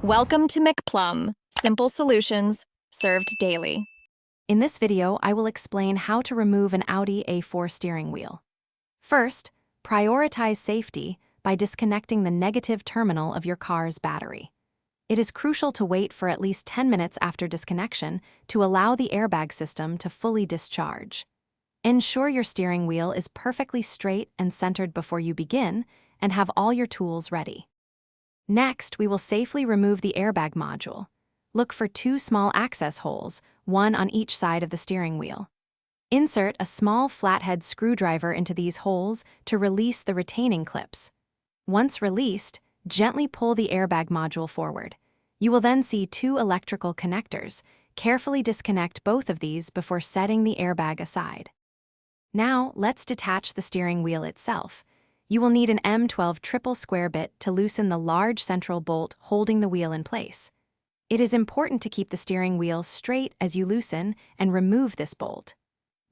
Welcome to McPlum, simple solutions served daily. In this video, I will explain how to remove an Audi A4 steering wheel. First, prioritize safety by disconnecting the negative terminal of your car's battery. It is crucial to wait for at least 10 minutes after disconnection to allow the airbag system to fully discharge. Ensure your steering wheel is perfectly straight and centered before you begin, and have all your tools ready. Next, we will safely remove the airbag module. Look for two small access holes, one on each side of the steering wheel. Insert a small flathead screwdriver into these holes to release the retaining clips. Once released, gently pull the airbag module forward. You will then see two electrical connectors. Carefully disconnect both of these before setting the airbag aside. Now, let's detach the steering wheel itself. You will need an M12 triple square bit to loosen the large central bolt holding the wheel in place. It is important to keep the steering wheel straight as you loosen and remove this bolt.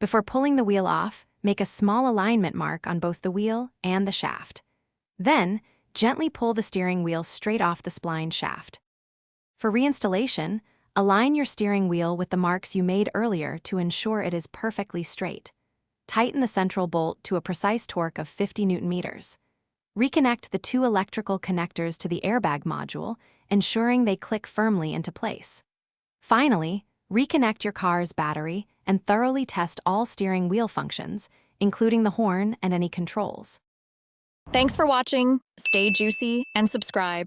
Before pulling the wheel off, make a small alignment mark on both the wheel and the shaft. Then, gently pull the steering wheel straight off the spline shaft. For reinstallation, align your steering wheel with the marks you made earlier to ensure it is perfectly straight. Tighten the central bolt to a precise torque of 50 Nm. Reconnect the two electrical connectors to the airbag module, ensuring they click firmly into place. Finally, reconnect your car's battery and thoroughly test all steering wheel functions, including the horn and any controls. Thanks for watching. Stay juicy and subscribe.